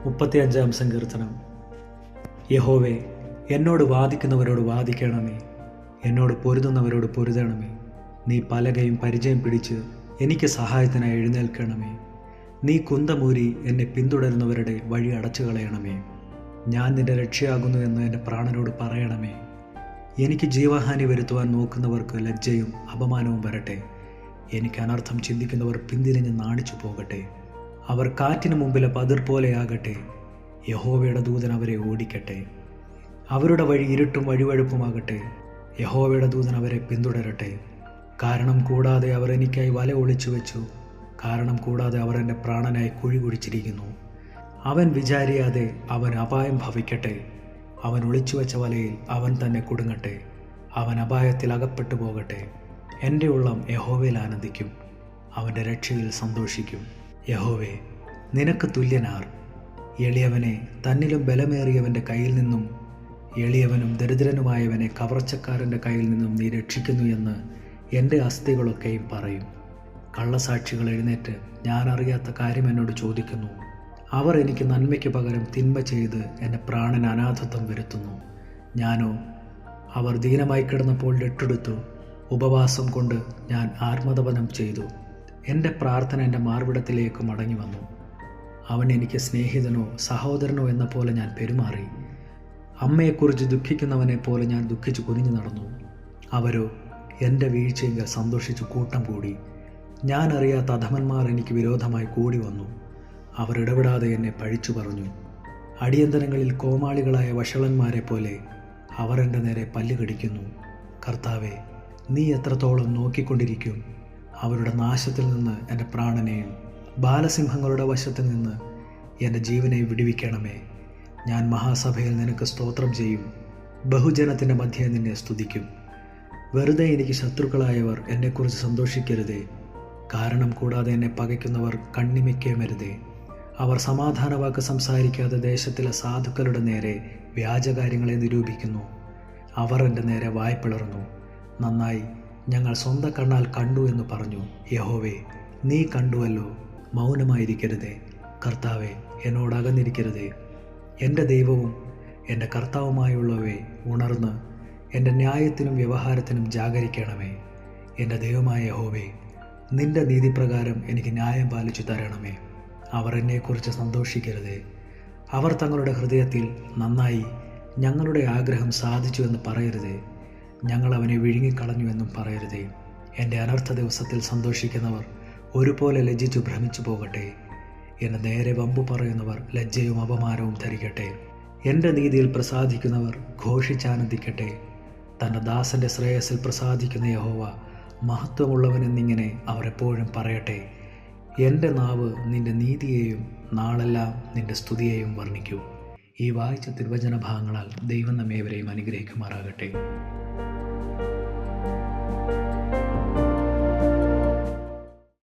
35 സങ്കീർത്തനം. യഹോവേ, എന്നോട് വാദിക്കുന്നവരോട് വാദിക്കണമേ, എന്നോട് പൊരുതുന്നവരോട് പൊരുതണമേ. നീ പലകയും പരിചയം പിടിച്ച് എനിക്ക് സഹായത്തിനായി എഴുന്നേൽക്കണമേ. നീ കുന്തമൂരി എന്നെ പിന്തുടരുന്നവരുടെ വഴി അടച്ചു കളയണമേ. ഞാൻ നിന്റെ രക്ഷയാകുന്നു എന്ന് എൻ്റെ പ്രാണനോട് പറയണമേ. എനിക്ക് ജീവഹാനി വരുത്തുവാൻ നോക്കുന്നവർക്ക് ലജ്ജയും അപമാനവും വരട്ടെ. എനിക്ക് അനർത്ഥം ചിന്തിക്കുന്നവർ പിന്തിരിഞ്ഞ് നാണിച്ചു പോകട്ടെ. അവർ കാറ്റിന് മുമ്പിലെ പതിർ പോലെയാകട്ടെ. യഹോവയുടെ ദൂതൻ അവരെ ഓടിക്കട്ടെ. അവരുടെ വഴി ഇരുട്ടും വഴുവഴുപ്പുമാകട്ടെ. യഹോവയുടെ ദൂതൻ അവരെ പിന്തുടരട്ടെ. കാരണം കൂടാതെ അവർ എനിക്കായി വല ഒളിച്ചു വെച്ചു. കാരണം കൂടാതെ അവർ എൻ്റെ പ്രാണനായി കുഴി കുഴിച്ചിരിക്കുന്നു. അവൻ വിചാരിയാതെ അവൻ അപായം ഭവിക്കട്ടെ. അവൻ ഒളിച്ചു വെച്ച വലയിൽ അവൻ തന്നെ കുടുങ്ങട്ടെ. അവൻ അപായത്തിൽ അകപ്പെട്ടു പോകട്ടെ. എൻ്റെ ഉള്ളം യഹോവയിൽ ആനന്ദിക്കും, അവൻ്റെ രക്ഷയിൽ സന്തോഷിക്കും. യഹോവേ, നിനക്ക് തുല്യനാർ? എളിയവനെ തന്നിലും ബലമേറിയവൻ്റെ കയ്യിൽ നിന്നും എളിയവനും ദരിദ്രനുമായവനെ കവർച്ചക്കാരൻ്റെ കയ്യിൽ നിന്നും നീ രക്ഷിക്കുന്നു എന്ന് എൻ്റെ അസ്ഥികളൊക്കെയും പറയും. കള്ളസാക്ഷികൾ എഴുന്നേറ്റ് ഞാൻ അറിയാത്ത കാര്യം എന്നോട് ചോദിക്കുന്നു. അവർ എനിക്ക് നന്മയ്ക്ക് പകരം തിന്മ ചെയ്ത് എൻ്റെ പ്രാണന് അനാഥത്വം വരുത്തുന്നു. ഞാനോ അവർ ദീനമായി കിടന്നപ്പോൾ രട്ടെടുത്തു. ഉപവാസം കൊണ്ട് ഞാൻ ആത്മതപനം ചെയ്തു. എൻ്റെ പ്രാർത്ഥന എൻ്റെ മാർവിടത്തിലേക്ക് മടങ്ങി വന്നു. അവൻ എനിക്ക് സ്നേഹിതനോ സഹോദരനോ എന്ന പോലെ ഞാൻ പെരുമാറി. അമ്മയെക്കുറിച്ച് ദുഃഖിക്കുന്നവനെ പോലെ ഞാൻ ദുഃഖിച്ച് കുനിഞ്ഞു നടന്നു. അവരോ എൻ്റെ വീഴ്ചയിൽ സന്തോഷിച്ച് കൂട്ടം കൂടി. ഞാൻ അറിയാത്ത അധമന്മാർ എനിക്ക് വിരോധമായി കൂടി വന്നു. അവർ ഇടപെടാതെ എന്നെ പഴിച്ചു പറഞ്ഞു. അടിയന്തരങ്ങളിൽ കോമാളികളായ വഷളന്മാരെ പോലെ അവർ എൻ്റെ നേരെ പല്ല് കടിക്കുന്നു. കർത്താവേ, നീ എത്രത്തോളം നോക്കിക്കൊണ്ടിരിക്കും? അവരുടെ നാശത്തിൽ നിന്ന് എൻ്റെ പ്രാണനെയും ബാലസിംഹങ്ങളുടെ വശത്തിൽ നിന്ന് എൻ്റെ ജീവനെ വിടുവിക്കണമേ. ഞാൻ മഹാസഭയിൽ നിനക്ക് സ്തോത്രം ചെയ്യും. ബഹുജനത്തിൻ്റെ മധ്യേ നിന്നെ സ്തുതിക്കും. വെറുതെ എനിക്ക് ശത്രുക്കളായവർ എന്നെക്കുറിച്ച് സന്തോഷിക്കരുതേ. കാരണം കൂടാതെ എന്നെ പകയ്ക്കുന്നവർ കണ്ണിമയ്ക്കേമരുതേ. അവർ സമാധാനവാക്ക് സംസാരിക്കാതെ ദേശത്തിലെ സാധുക്കളുടെ നേരെ വ്യാജകാര്യങ്ങളെ നിരൂപിക്കുന്നു. അവർ എൻ്റെ നേരെ വായ് പിളർന്നു. നന്നായി, ഞങ്ങൾ സ്വന്തം കണ്ണാൽ കണ്ടു എന്ന് പറഞ്ഞു. യഹോവേ, നീ കണ്ടുവല്ലോ, മൗനമായിരിക്കരുതേ. കർത്താവേ, എന്നോടകന്നിരിക്കരുതേ. എൻ്റെ ദൈവവും എൻ്റെ കർത്താവുമായുള്ളവയെ ഉണർന്ന് എൻ്റെ ന്യായത്തിനും വ്യവഹാരത്തിനും ജാഗരിക്കണമേ. എൻ്റെ ദൈവമായ യഹോവേ, നിൻ്റെ നീതിപ്രകാരം എനിക്ക് ന്യായം പാലിച്ചു തരണമേ. അവർ എന്നെക്കുറിച്ച് സന്തോഷിക്കരുതേ. അവർ തങ്ങളുടെ ഹൃദയത്തിൽ നന്നായി, ഞങ്ങളുടെ ആഗ്രഹം സാധിച്ചു എന്ന് പറയരുതേ. ഞങ്ങൾ അവനെ വിഴുങ്ങിക്കളഞ്ഞുവെന്നും പറയരുതേ. എൻ്റെ അനർത്ഥ ദിവസത്തിൽ സന്തോഷിക്കുന്നവർ ഒരുപോലെ ലജ്ജിച്ചു ഭ്രമിച്ചു പോകട്ടെ. എന്നെ നേരെ വമ്പു പറയുന്നവർ ലജ്ജയും അപമാനവും ധരിക്കട്ടെ. എൻ്റെ നീതിയിൽ പ്രസാദിക്കുന്നവർ ഘോഷിച്ചാനന്ദിക്കട്ടെ. തൻ്റെ ദാസൻ്റെ ശ്രേയസിൽ പ്രസാദിക്കുന്ന യഹോവ മഹത്വമുള്ളവനെന്നിങ്ങനെ അവർ എപ്പോഴും പറയട്ടെ. എൻ്റെ നാവ് നിൻ്റെ നീതിയെയും നാളെല്ലാം നിൻ്റെ സ്തുതിയെയും വർണ്ണിക്കൂ. ഈ വായിച്ച തിരുവചന ഭാഗങ്ങളാൽ ദൈവം നമ്മേവരെയും അനുഗ്രഹിക്കുമാറാകട്ടെ.